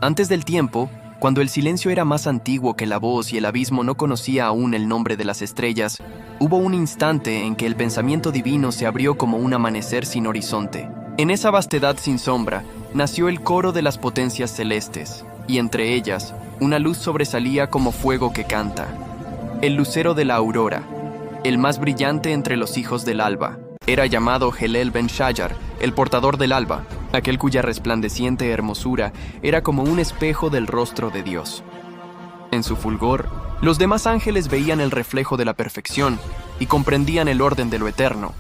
Antes del tiempo, cuando el silencio era más antiguo que la voz y el abismo no conocía aún el nombre de las estrellas, hubo un instante en que el pensamiento divino se abrió como un amanecer sin horizonte. En esa vastedad sin sombra, nació el coro de las potencias celestes, y entre ellas, una luz sobresalía como fuego que canta. El lucero de la aurora, el más brillante entre los hijos del alba. Era llamado Helel ben Shayar, el portador del alba, aquel cuya resplandeciente hermosura era como un espejo del rostro de Dios. En su fulgor, los demás ángeles veían el reflejo de la perfección y comprendían el orden de lo eterno.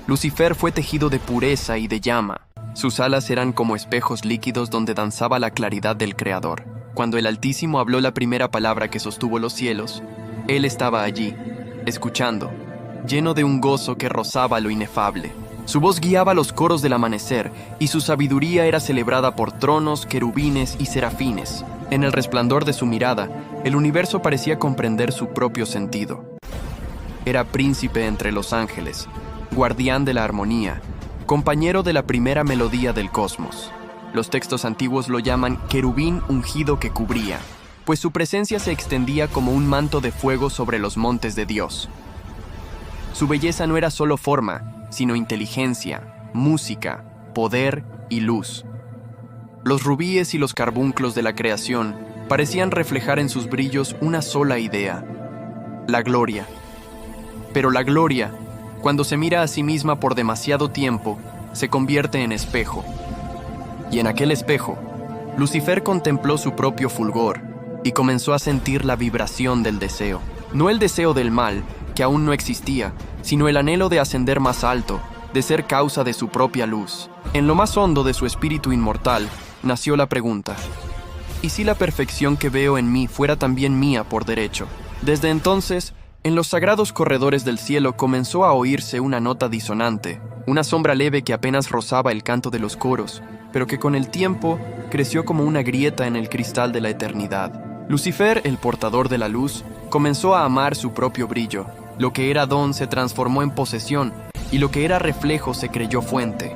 Lucifer fue tejido de pureza y de llama. Sus alas eran como espejos líquidos donde danzaba la claridad del Creador. Cuando el Altísimo habló la primera palabra que sostuvo los cielos, él estaba allí, escuchando, lleno de un gozo que rozaba lo inefable. Su voz guiaba los coros del amanecer, y su sabiduría era celebrada por tronos, querubines y serafines. En el resplandor de su mirada, el universo parecía comprender su propio sentido. Era príncipe entre los ángeles, guardián de la armonía, compañero de la primera melodía del cosmos. Los textos antiguos lo llaman querubín ungido que cubría, pues su presencia se extendía como un manto de fuego sobre los montes de Dios. Su belleza no era solo forma, sino inteligencia, música, poder y luz. Los rubíes y los carbunclos de la creación parecían reflejar en sus brillos una sola idea: la gloria. Pero la gloria, cuando se mira a sí misma por demasiado tiempo, se convierte en espejo. Y en aquel espejo, Lucifer contempló su propio fulgor y comenzó a sentir la vibración del deseo. No el deseo del mal, que aún no existía, sino el anhelo de ascender más alto, de ser causa de su propia luz. En lo más hondo de su espíritu inmortal, nació la pregunta: ¿y si la perfección que veo en mí fuera también mía por derecho? Desde entonces, en los sagrados corredores del cielo comenzó a oírse una nota disonante, una sombra leve que apenas rozaba el canto de los coros, pero que con el tiempo creció como una grieta en el cristal de la eternidad. Lucifer, el portador de la luz, comenzó a amar su propio brillo. Lo que era don se transformó en posesión, y lo que era reflejo se creyó fuente.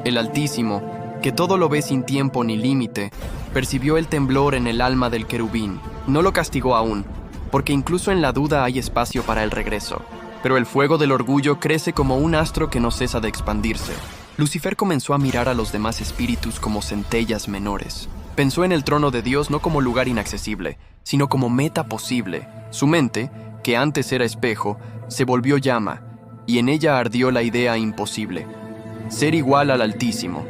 El Altísimo, que todo lo ve sin tiempo ni límite, percibió el temblor en el alma del querubín. No lo castigó aún, porque incluso en la duda hay espacio para el regreso. Pero el fuego del orgullo crece como un astro que no cesa de expandirse. Lucifer comenzó a mirar a los demás espíritus como centellas menores. Pensó en el trono de Dios no como lugar inaccesible, sino como meta posible. Su mente, que antes era espejo, se volvió llama, y en ella ardió la idea imposible: ser igual al Altísimo.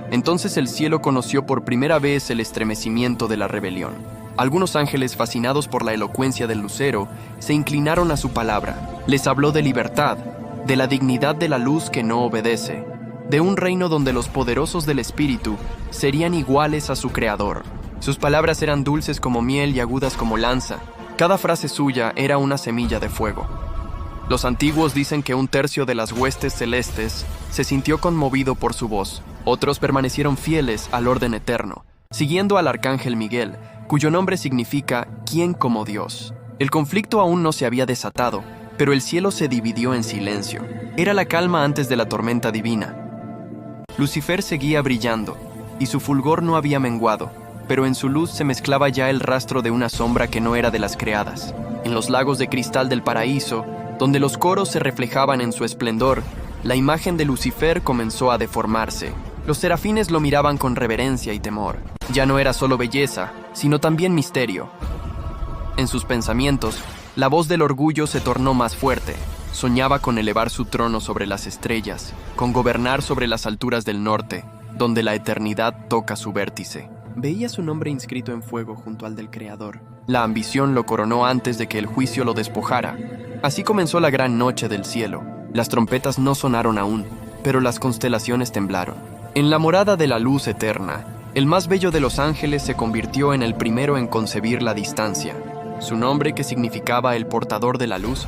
Entonces el cielo conoció por primera vez el estremecimiento de la rebelión. Algunos ángeles, fascinados por la elocuencia del lucero, se inclinaron a su palabra. Les habló de libertad, de la dignidad de la luz que no obedece, de un reino donde los poderosos del espíritu serían iguales a su creador. Sus palabras eran dulces como miel y agudas como lanza. Cada frase suya era una semilla de fuego. Los antiguos dicen que 1/3 de las huestes celestes se sintió conmovido por su voz. Otros permanecieron fieles al orden eterno, siguiendo al arcángel Miguel, cuyo nombre significa «¿quién como Dios?». El conflicto aún no se había desatado, pero el cielo se dividió en silencio. Era la calma antes de la tormenta divina. Lucifer seguía brillando, y su fulgor no había menguado, pero en su luz se mezclaba ya el rastro de una sombra que no era de las creadas. En los lagos de cristal del paraíso, donde los coros se reflejaban en su esplendor, la imagen de Lucifer comenzó a deformarse. Los serafines lo miraban con reverencia y temor. Ya no era solo belleza, sino también misterio. En sus pensamientos, la voz del orgullo se tornó más fuerte. Soñaba con elevar su trono sobre las estrellas, con gobernar sobre las alturas del norte, donde la eternidad toca su vértice. Veía su nombre inscrito en fuego junto al del Creador. La ambición lo coronó antes de que el juicio lo despojara. Así comenzó la gran noche del cielo. Las trompetas no sonaron aún, pero las constelaciones temblaron. En la morada de la luz eterna, el más bello de los ángeles se convirtió en el primero en concebir la distancia. Su nombre, que significaba el portador de la luz,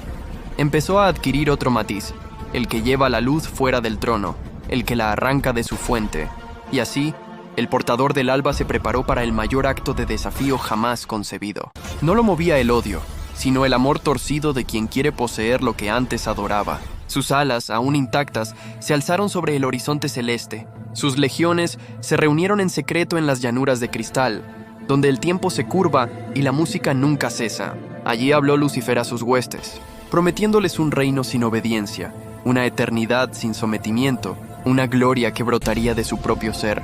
empezó a adquirir otro matiz: el que lleva la luz fuera del trono, el que la arranca de su fuente. Y así, el portador del alba se preparó para el mayor acto de desafío jamás concebido. No lo movía el odio, sino el amor torcido de quien quiere poseer lo que antes adoraba. Sus alas, aún intactas, se alzaron sobre el horizonte celeste. Sus legiones se reunieron en secreto en las llanuras de cristal, donde el tiempo se curva y la música nunca cesa. Allí habló Lucifer a sus huestes, prometiéndoles un reino sin obediencia, una eternidad sin sometimiento, una gloria que brotaría de su propio ser.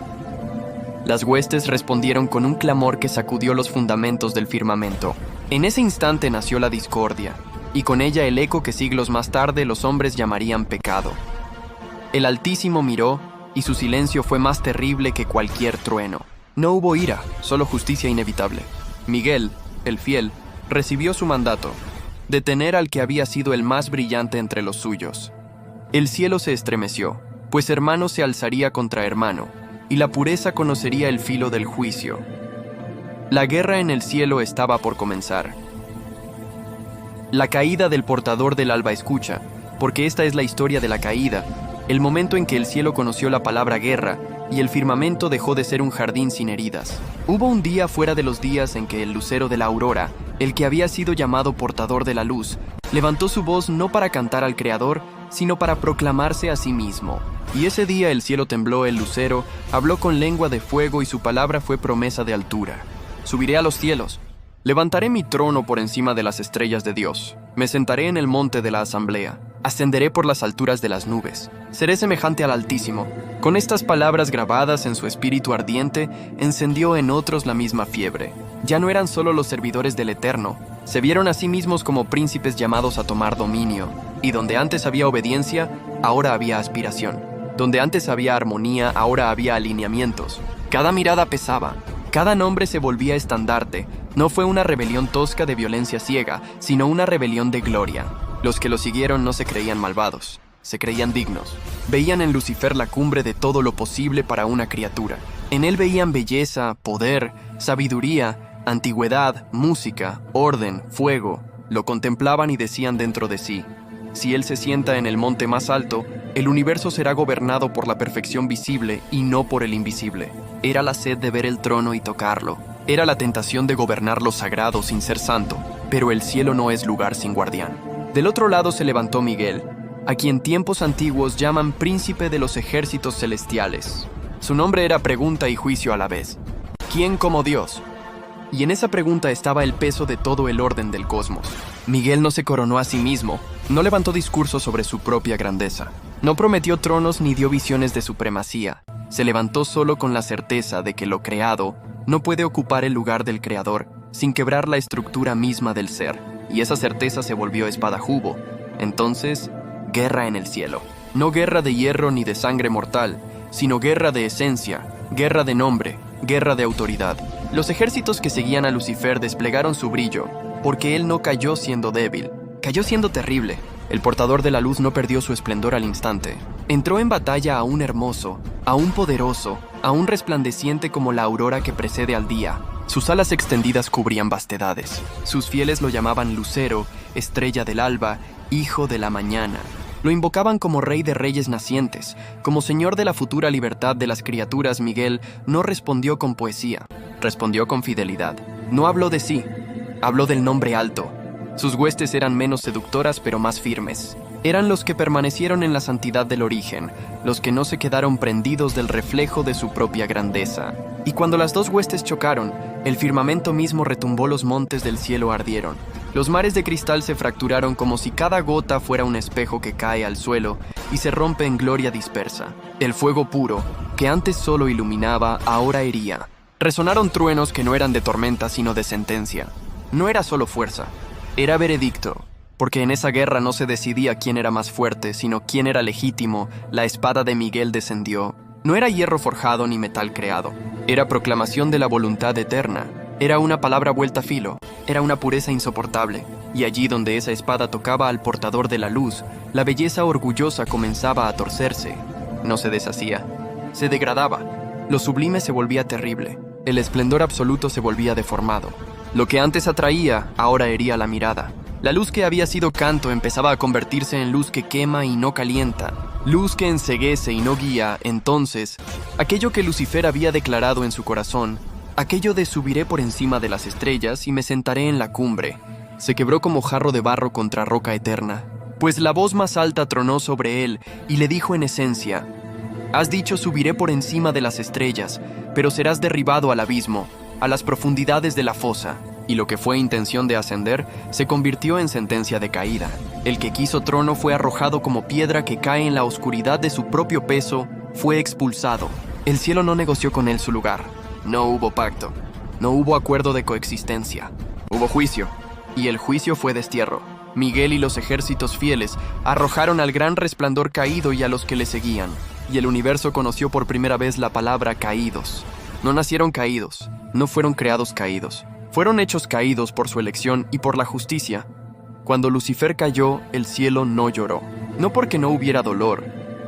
Las huestes respondieron con un clamor que sacudió los fundamentos del firmamento. En ese instante nació la discordia, y con ella el eco que siglos más tarde los hombres llamarían pecado. El Altísimo miró, y su silencio fue más terrible que cualquier trueno. No hubo ira, solo justicia inevitable. Miguel, el fiel, recibió su mandato: detener al que había sido el más brillante entre los suyos. El cielo se estremeció, pues hermano se alzaría contra hermano, y la pureza conocería el filo del juicio. La guerra en el cielo estaba por comenzar. La caída del portador del alba escucha, porque esta es la historia de la caída, el momento en que el cielo conoció la palabra guerra y el firmamento dejó de ser un jardín sin heridas. Hubo un día fuera de los días en que el lucero de la aurora, el que había sido llamado portador de la luz, levantó su voz no para cantar al Creador, sino para proclamarse a sí mismo. Y ese día el cielo tembló, el lucero habló con lengua de fuego y su palabra fue promesa de altura. Subiré a los cielos, levantaré mi trono por encima de las estrellas de Dios, me sentaré en el monte de la asamblea, ascenderé por las alturas de las nubes, seré semejante al Altísimo. Con estas palabras grabadas en su espíritu ardiente, encendió en otros la misma fiebre. Ya no eran solo los servidores del Eterno, se vieron a sí mismos como príncipes llamados a tomar dominio, y donde antes había obediencia, ahora había aspiración. Donde antes había armonía, ahora había alineamientos. Cada mirada pesaba, cada nombre se volvía estandarte. No fue una rebelión tosca de violencia ciega, sino una rebelión de gloria. Los que lo siguieron no se creían malvados, se creían dignos. Veían en Lucifer la cumbre de todo lo posible para una criatura. En él veían belleza, poder, sabiduría, antigüedad, música, orden, fuego. Lo contemplaban y decían dentro de sí: si él se sienta en el monte más alto, el universo será gobernado por la perfección visible y no por el invisible. Era la sed de ver el trono y tocarlo. Era la tentación de gobernar lo sagrado sin ser santo, pero el cielo no es lugar sin guardián. Del otro lado se levantó Miguel, a quien tiempos antiguos llaman príncipe de los ejércitos celestiales. Su nombre era pregunta y juicio a la vez. ¿Quién como Dios? Y en esa pregunta estaba el peso de todo el orden del cosmos. Miguel no se coronó a sí mismo, no levantó discursos sobre su propia grandeza, no prometió tronos ni dio visiones de supremacía. Se levantó solo con la certeza de que lo creado no puede ocupar el lugar del Creador sin quebrar la estructura misma del ser, y esa certeza se volvió espadajubo. Entonces, guerra en el cielo. No guerra de hierro ni de sangre mortal, sino guerra de esencia, guerra de nombre, guerra de autoridad. Los ejércitos que seguían a Lucifer desplegaron su brillo, porque él no cayó siendo débil, cayó siendo terrible. El portador de la luz no perdió su esplendor al instante. Entró en batalla aún hermoso, aún poderoso, aún resplandeciente como la aurora que precede al día. Sus alas extendidas cubrían vastedades. Sus fieles lo llamaban Lucero, estrella del alba, hijo de la mañana. Lo invocaban como rey de reyes nacientes, como señor de la futura libertad de las criaturas. Miguel no respondió con poesía, respondió con fidelidad. No habló de sí, habló del nombre alto. Sus huestes eran menos seductoras pero más firmes. Eran los que permanecieron en la santidad del origen, los que no se quedaron prendidos del reflejo de su propia grandeza. Y cuando las dos huestes chocaron, el firmamento mismo retumbó, los montes del cielo ardieron. Los mares de cristal se fracturaron como si cada gota fuera un espejo que cae al suelo y se rompe en gloria dispersa. El fuego puro, que antes solo iluminaba, ahora hería. Resonaron truenos que no eran de tormenta sino de sentencia. No era solo fuerza, era veredicto. Porque en esa guerra no se decidía quién era más fuerte, sino quién era legítimo. La espada de Miguel descendió. No era hierro forjado ni metal creado. Era proclamación de la voluntad eterna. Era una palabra vuelta a filo. Era una pureza insoportable. Y allí donde esa espada tocaba al portador de la luz, la belleza orgullosa comenzaba a torcerse. No se deshacía. Se degradaba. Lo sublime se volvía terrible. El esplendor absoluto se volvía deformado. Lo que antes atraía, ahora hería la mirada. La luz que había sido canto empezaba a convertirse en luz que quema y no calienta, luz que enceguece y no guía. Entonces, aquello que Lucifer había declarado en su corazón, aquello de subiré por encima de las estrellas y me sentaré en la cumbre, se quebró como jarro de barro contra roca eterna, pues la voz más alta tronó sobre él y le dijo en esencia: Has dicho: subiré por encima de las estrellas, pero serás derribado al abismo, a las profundidades de la fosa. Y lo que fue intención de ascender, se convirtió en sentencia de caída. El que quiso trono fue arrojado como piedra que cae en la oscuridad de su propio peso, fue expulsado. El cielo no negoció con él su lugar. No hubo pacto. No hubo acuerdo de coexistencia. Hubo juicio. Y el juicio fue destierro. Miguel y los ejércitos fieles arrojaron al gran resplandor caído y a los que le seguían. Y el universo conoció por primera vez la palabra caídos. No nacieron caídos. No fueron creados caídos. Fueron hechos caídos por su elección y por la justicia. Cuando Lucifer cayó, el cielo no lloró. No porque no hubiera dolor,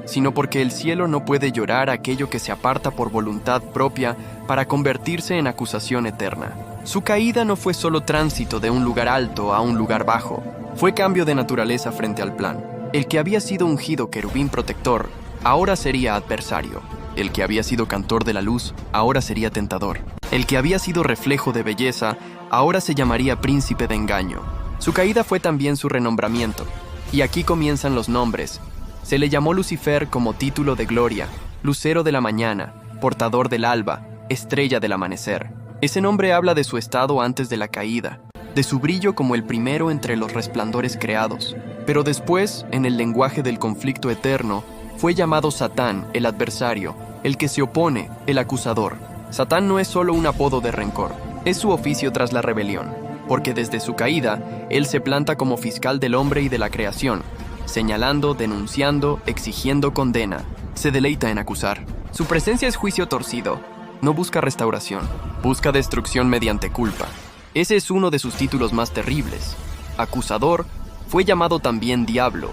sino porque el cielo no puede llorar aquello que se aparta por voluntad propia para convertirse en acusación eterna. Su caída no fue solo tránsito de un lugar alto a un lugar bajo, fue cambio de naturaleza frente al plan. El que había sido ungido querubín protector, ahora sería adversario. El que había sido cantor de la luz, ahora sería tentador. El que había sido reflejo de belleza, ahora se llamaría príncipe de engaño. Su caída fue también su renombramiento. Y aquí comienzan los nombres. Se le llamó Lucifer como título de gloria, lucero de la mañana, portador del alba, estrella del amanecer. Ese nombre habla de su estado antes de la caída, de su brillo como el primero entre los resplandores creados. Pero después, en el lenguaje del conflicto eterno, fue llamado Satán, el adversario, el que se opone, el acusador. Satán no es solo un apodo de rencor, es su oficio tras la rebelión, porque desde su caída, él se planta como fiscal del hombre y de la creación, señalando, denunciando, exigiendo condena. Se deleita en acusar. Su presencia es juicio torcido. No busca restauración, busca destrucción mediante culpa. Ese es uno de sus títulos más terribles. Acusador fue llamado también diablo,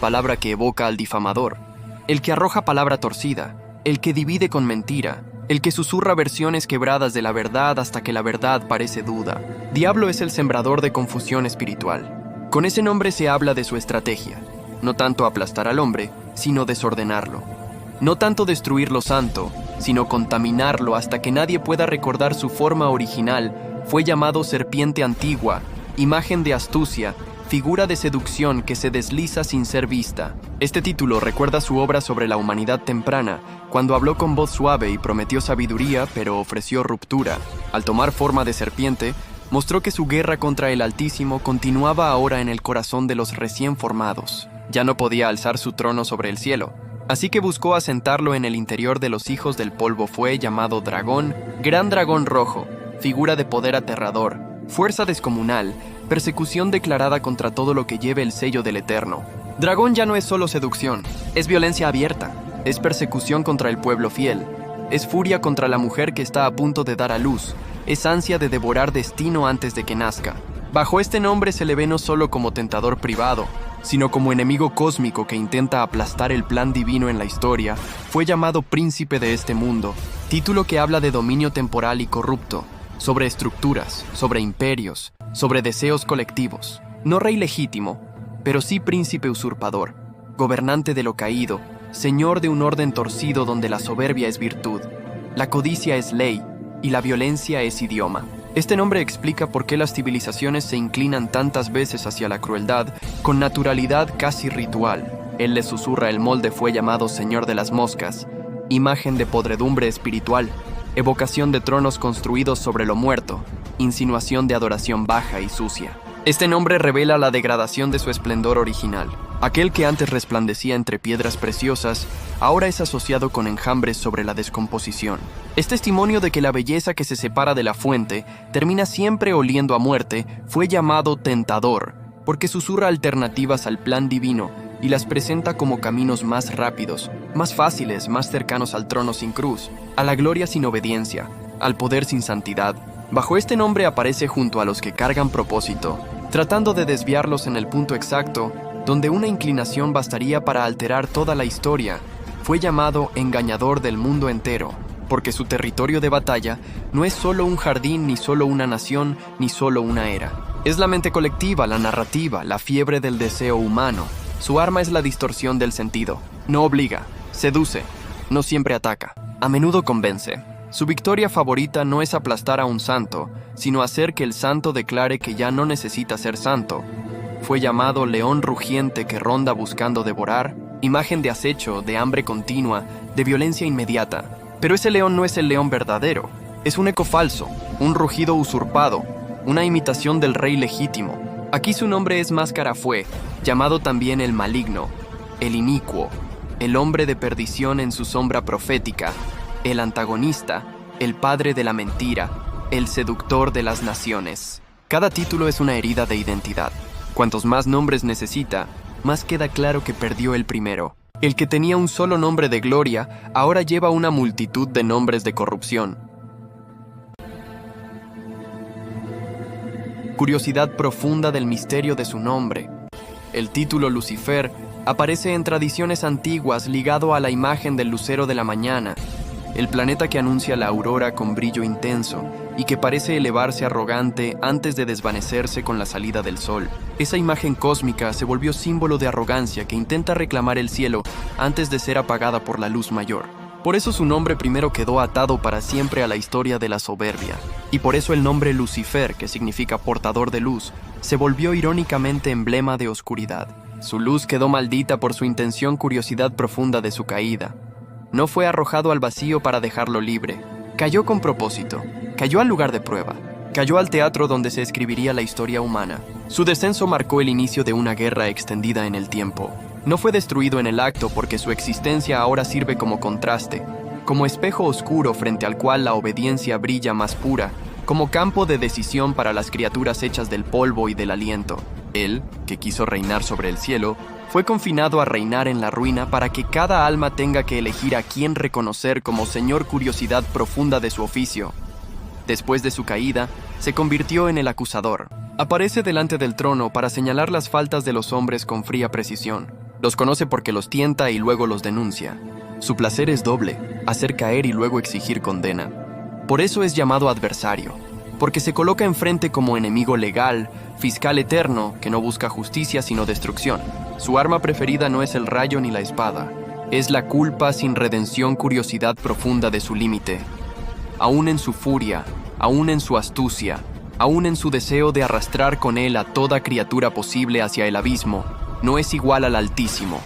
palabra que evoca al difamador, el que arroja palabra torcida, el que divide con mentira, el que susurra versiones quebradas de la verdad hasta que la verdad parece duda. Diablo es el sembrador de confusión espiritual. Con ese nombre se habla de su estrategia, no tanto aplastar al hombre, sino desordenarlo. No tanto destruir lo santo, sino contaminarlo hasta que nadie pueda recordar su forma original. Fue llamado serpiente antigua, imagen de astucia, figura de seducción que se desliza sin ser vista. Este título recuerda su obra sobre la humanidad temprana, cuando habló con voz suave y prometió sabiduría, pero ofreció ruptura. Al tomar forma de serpiente, mostró que su guerra contra el Altísimo continuaba ahora en el corazón de los recién formados. Ya no podía alzar su trono sobre el cielo, así que buscó asentarlo en el interior de los hijos del polvo. Fue llamado dragón, gran dragón rojo, figura de poder aterrador, fuerza descomunal, persecución declarada contra todo lo que lleve el sello del Eterno. Dragón ya no es solo seducción, es violencia abierta, es persecución contra el pueblo fiel, es furia contra la mujer que está a punto de dar a luz, es ansia de devorar destino antes de que nazca. Bajo este nombre se le ve no solo como tentador privado, sino como enemigo cósmico que intenta aplastar el plan divino en la historia. Fue llamado príncipe de este mundo, título que habla de dominio temporal y corrupto, sobre estructuras, sobre imperios, sobre deseos colectivos. No rey legítimo, pero sí príncipe usurpador, gobernante de lo caído, señor de un orden torcido donde la soberbia es virtud, la codicia es ley y la violencia es idioma. Este nombre explica por qué las civilizaciones se inclinan tantas veces hacia la crueldad con naturalidad casi ritual. Él le susurra el molde. Fue llamado Señor de las Moscas, imagen de podredumbre espiritual, evocación de tronos construidos sobre lo muerto, insinuación de adoración baja y sucia. Este nombre revela la degradación de su esplendor original. Aquel que antes resplandecía entre piedras preciosas, ahora es asociado con enjambres sobre la descomposición. Es testimonio de que la belleza que se separa de la fuente termina siempre oliendo a muerte. Fue llamado tentador, porque susurra alternativas al plan divino y las presenta como caminos más rápidos, más fáciles, más cercanos al trono sin cruz, a la gloria sin obediencia, al poder sin santidad. Bajo este nombre aparece junto a los que cargan propósito, tratando de desviarlos en el punto exacto, donde una inclinación bastaría para alterar toda la historia. Fue llamado engañador del mundo entero, porque su territorio de batalla no es solo un jardín, ni solo una nación, ni solo una era. Es la mente colectiva, la narrativa, la fiebre del deseo humano. Su arma es la distorsión del sentido. No obliga, seduce, no siempre ataca. A menudo convence. Su victoria favorita no es aplastar a un santo, sino hacer que el santo declare que ya no necesita ser santo. Fue llamado león rugiente que ronda buscando devorar, imagen de acecho, de hambre continua, de violencia inmediata. Pero ese león no es el león verdadero, es un eco falso, un rugido usurpado, una imitación del rey legítimo. Aquí su nombre es Máscara Fue, llamado también el maligno, el inicuo, el hombre de perdición en su sombra profética, el antagonista, el padre de la mentira, el seductor de las naciones. Cada título es una herida de identidad. Cuantos más nombres necesita, más queda claro que perdió el primero. El que tenía un solo nombre de gloria, ahora lleva una multitud de nombres de corrupción. Curiosidad profunda del misterio de su nombre. El título Lucifer aparece en tradiciones antiguas ligado a la imagen del lucero de la mañana, el planeta que anuncia la aurora con brillo intenso y que parece elevarse arrogante antes de desvanecerse con la salida del sol. Esa imagen cósmica se volvió símbolo de arrogancia que intenta reclamar el cielo antes de ser apagada por la luz mayor. Por eso su nombre primero quedó atado para siempre a la historia de la soberbia. Y por eso el nombre Lucifer, que significa portador de luz, se volvió irónicamente emblema de oscuridad. Su luz quedó maldita por su intención curiosidad profunda de su caída. No fue arrojado al vacío para dejarlo libre. Cayó con propósito. Cayó al lugar de prueba. Cayó al teatro donde se escribiría la historia humana. Su descenso marcó el inicio de una guerra extendida en el tiempo. No fue destruido en el acto porque su existencia ahora sirve como contraste, como espejo oscuro frente al cual la obediencia brilla más pura, como campo de decisión para las criaturas hechas del polvo y del aliento. Él, que quiso reinar sobre el cielo, fue confinado a reinar en la ruina para que cada alma tenga que elegir a quién reconocer como señor curiosidad profunda de su oficio. Después de su caída, se convirtió en el acusador. Aparece delante del trono para señalar las faltas de los hombres con fría precisión. Los conoce porque los tienta y luego los denuncia. Su placer es doble, hacer caer y luego exigir condena. Por eso es llamado adversario, porque se coloca enfrente como enemigo legal, fiscal eterno, que no busca justicia sino destrucción. Su arma preferida no es el rayo ni la espada, es la culpa sin redención, curiosidad profunda de su límite. Aún en su furia, aún en su astucia, aún en su deseo de arrastrar con él a toda criatura posible hacia el abismo, no es igual al Altísimo.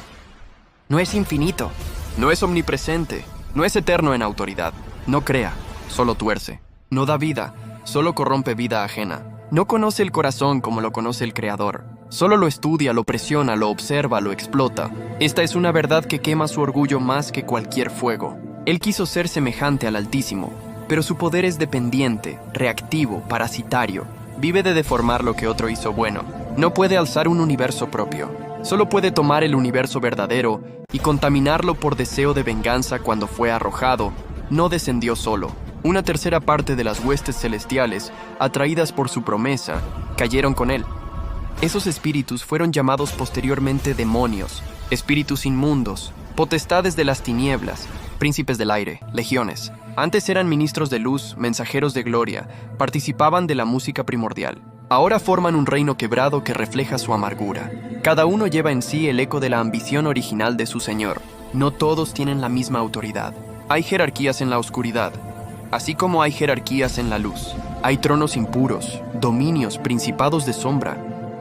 No es infinito, no es omnipresente, no es eterno en autoridad. No crea, solo tuerce. No da vida, solo corrompe vida ajena. No conoce el corazón como lo conoce el Creador. Solo lo estudia, lo presiona, lo observa, lo explota. Esta es una verdad que quema su orgullo más que cualquier fuego. Él quiso ser semejante al Altísimo, pero su poder es dependiente, reactivo, parasitario. Vive de deformar lo que otro hizo bueno. No puede alzar un universo propio. Solo puede tomar el universo verdadero y contaminarlo por deseo de venganza cuando fue arrojado. No descendió solo. Una tercera parte de las huestes celestiales, atraídas por su promesa, cayeron con él. Esos espíritus fueron llamados posteriormente demonios, espíritus inmundos, potestades de las tinieblas, príncipes del aire, legiones. Antes eran ministros de luz, mensajeros de gloria, participaban de la música primordial. Ahora forman un reino quebrado que refleja su amargura. Cada uno lleva en sí el eco de la ambición original de su señor. No todos tienen la misma autoridad. Hay jerarquías en la oscuridad, así como hay jerarquías en la luz. Hay tronos impuros, dominios, principados de sombra,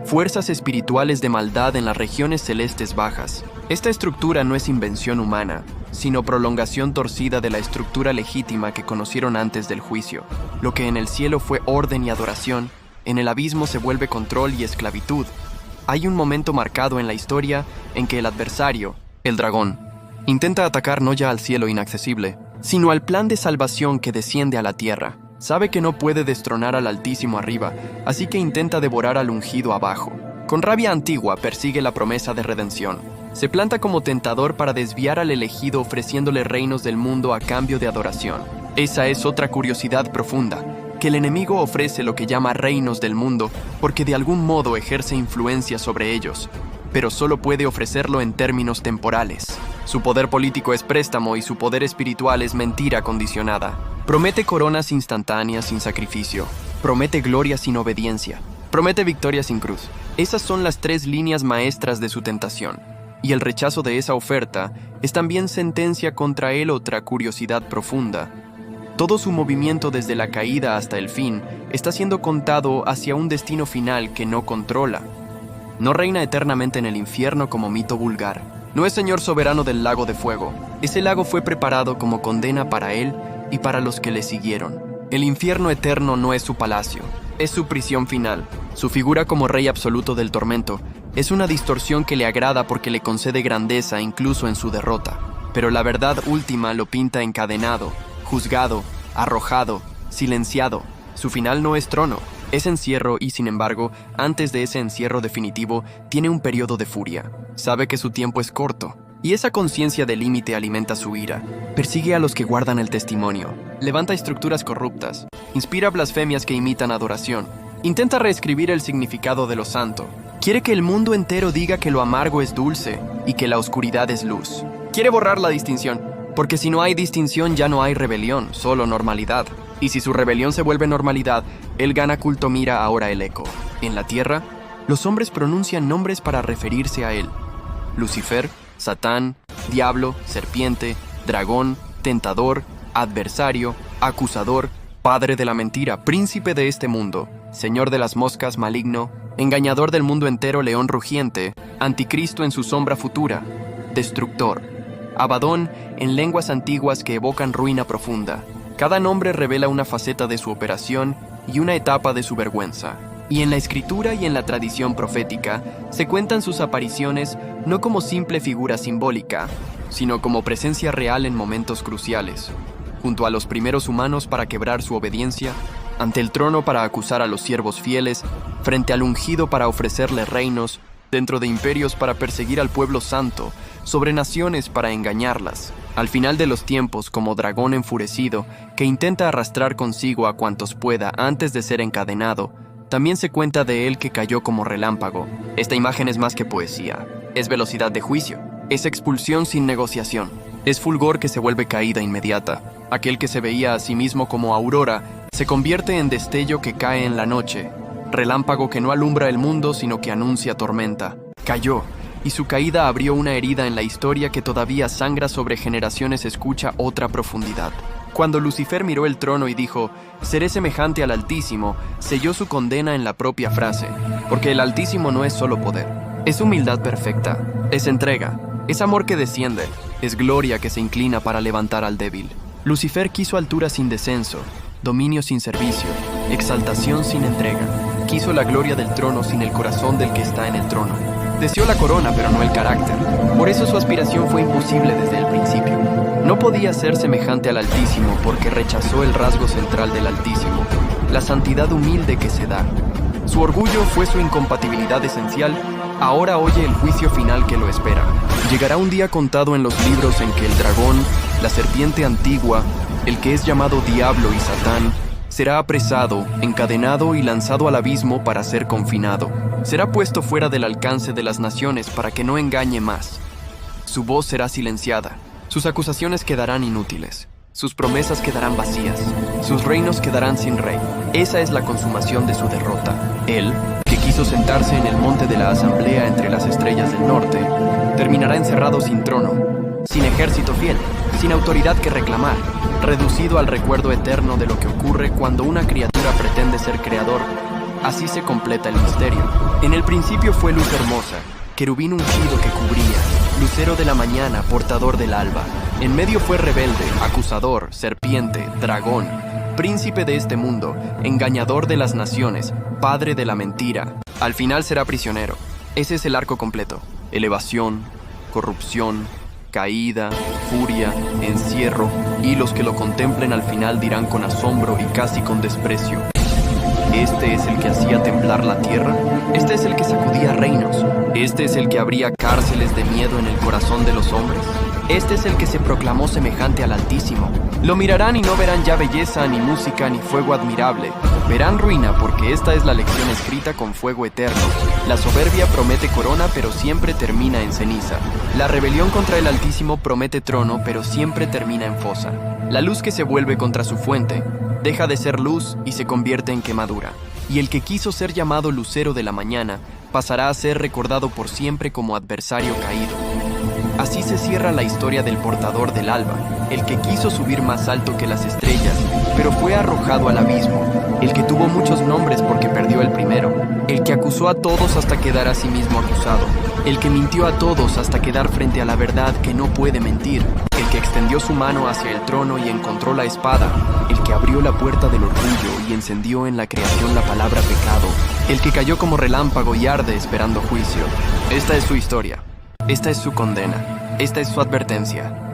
fuerzas espirituales de maldad en las regiones celestes bajas. Esta estructura no es invención humana, sino prolongación torcida de la estructura legítima que conocieron antes del juicio. Lo que en el cielo fue orden y adoración, en el abismo se vuelve control y esclavitud. Hay un momento marcado en la historia en que el adversario, el dragón, intenta atacar no ya al cielo inaccesible, sino al plan de salvación que desciende a la tierra. Sabe que no puede destronar al Altísimo arriba, así que intenta devorar al ungido abajo. Con rabia antigua persigue la promesa de redención. Se planta como tentador para desviar al elegido ofreciéndole reinos del mundo a cambio de adoración. Esa es otra curiosidad profunda, que el enemigo ofrece lo que llama reinos del mundo porque de algún modo ejerce influencia sobre ellos, pero solo puede ofrecerlo en términos temporales. Su poder político es préstamo y su poder espiritual es mentira condicionada. Promete coronas instantáneas sin sacrificio, promete gloria sin obediencia, promete victoria sin cruz. Esas son las tres líneas maestras de su tentación. Y el rechazo de esa oferta es también sentencia contra él otra curiosidad profunda. Todo su movimiento desde la caída hasta el fin está siendo contado hacia un destino final que no controla. No reina eternamente en el infierno como mito vulgar. No es señor soberano del lago de fuego. Ese lago fue preparado como condena para él y para los que le siguieron. El infierno eterno no es su palacio, es su prisión final. Su figura como rey absoluto del tormento es una distorsión que le agrada porque le concede grandeza incluso en su derrota. Pero la verdad última lo pinta encadenado, juzgado, arrojado, silenciado. Su final no es trono, es encierro y, sin embargo, antes de ese encierro definitivo, tiene un periodo de furia. Sabe que su tiempo es corto, y esa conciencia de límite alimenta su ira. Persigue a los que guardan el testimonio, levanta estructuras corruptas, inspira blasfemias que imitan adoración, intenta reescribir el significado de lo santo. Quiere que el mundo entero diga que lo amargo es dulce y que la oscuridad es luz. Quiere borrar la distinción, porque si no hay distinción ya no hay rebelión, solo normalidad. Y si su rebelión se vuelve normalidad, él gana culto. Mira ahora el eco. En la tierra, los hombres pronuncian nombres para referirse a él. Lucifer, Satán, Diablo, Serpiente, Dragón, Tentador, Adversario, Acusador, Padre de la Mentira, Príncipe de este mundo, Señor de las moscas, Maligno, Engañador del mundo entero, León rugiente, Anticristo en su sombra futura, Destructor, Abadón en lenguas antiguas que evocan ruina profunda. Cada nombre revela una faceta de su operación y una etapa de su vergüenza. Y en la escritura y en la tradición profética se cuentan sus apariciones no como simple figura simbólica, sino como presencia real en momentos cruciales, junto a los primeros humanos para quebrar su obediencia, ante el trono para acusar a los siervos fieles, frente al ungido para ofrecerle reinos, dentro de imperios para perseguir al pueblo santo, sobre naciones para engañarlas. Al final de los tiempos, como dragón enfurecido que intenta arrastrar consigo a cuantos pueda antes de ser encadenado, también se cuenta de él que cayó como relámpago. Esta imagen es más que poesía, es velocidad de juicio, es expulsión sin negociación, es fulgor que se vuelve caída inmediata. Aquel que se veía a sí mismo como aurora se convierte en destello que cae en la noche, relámpago que no alumbra el mundo sino que anuncia tormenta. Cayó, y su caída abrió una herida en la historia que todavía sangra sobre generaciones. Escucha otra profundidad. Cuando Lucifer miró el trono y dijo, «Seré semejante al Altísimo», selló su condena en la propia frase, porque el Altísimo no es solo poder, es humildad perfecta, es entrega, es amor que desciende, es gloria que se inclina para levantar al débil. Lucifer quiso altura sin descenso, dominio sin servicio, exaltación sin entrega. Quiso la gloria del trono sin el corazón del que está en el trono. Deseó la corona, pero no el carácter. Por eso su aspiración fue imposible desde el principio. No podía ser semejante al Altísimo porque rechazó el rasgo central del Altísimo, la santidad humilde que se da. Su orgullo fue su incompatibilidad esencial. Ahora oye el juicio final que lo espera. Llegará un día contado en los libros en que el dragón, la serpiente antigua, el que es llamado Diablo y Satán, será apresado, encadenado y lanzado al abismo para ser confinado. Será puesto fuera del alcance de las naciones para que no engañe más. Su voz será silenciada, sus acusaciones quedarán inútiles, sus promesas quedarán vacías, sus reinos quedarán sin rey. Esa es la consumación de su derrota. Él, que quiso sentarse en el monte de la asamblea entre las estrellas del norte, terminará encerrado sin trono, sin ejército fiel, sin autoridad que reclamar, reducido al recuerdo eterno de lo que ocurre cuando una criatura pretende ser creador. Así se completa el misterio. En el principio fue luz hermosa, querubín ungido que cubría, lucero de la mañana, portador del alba. En medio fue rebelde, acusador, serpiente, dragón, príncipe de este mundo, engañador de las naciones, padre de la mentira. Al final será prisionero. Ese es el arco completo. Elevación, corrupción, caída, furia, encierro, y los que lo contemplen al final dirán con asombro y casi con desprecio: ¿este es el que hacía temblar la tierra? ¿Este es el que sacudía reinos? ¿Este es el que abría cárceles de miedo en el corazón de los hombres? ¿Este es el que se proclamó semejante al Altísimo? Lo mirarán y no verán ya belleza, ni música, ni fuego admirable. Verán ruina, porque esta es la lección escrita con fuego eterno. La soberbia promete corona, pero siempre termina en ceniza. La rebelión contra el Altísimo promete trono, pero siempre termina en fosa. La luz que se vuelve contra su fuente deja de ser luz y se convierte en quemadura. Y el que quiso ser llamado lucero de la mañana pasará a ser recordado por siempre como adversario caído. Así se cierra la historia del portador del alba, el que quiso subir más alto que las estrellas, pero fue arrojado al abismo, el que tuvo muchos nombres porque perdió el primero, el que acusó a todos hasta quedar a sí mismo acusado, el que mintió a todos hasta quedar frente a la verdad que no puede mentir, el que extendió su mano hacia el trono y encontró la espada, el que abrió la puerta del orgullo y encendió en la creación la palabra pecado, el que cayó como relámpago y arde esperando juicio. Esta es su historia. Esta es su condena. Esta es su advertencia.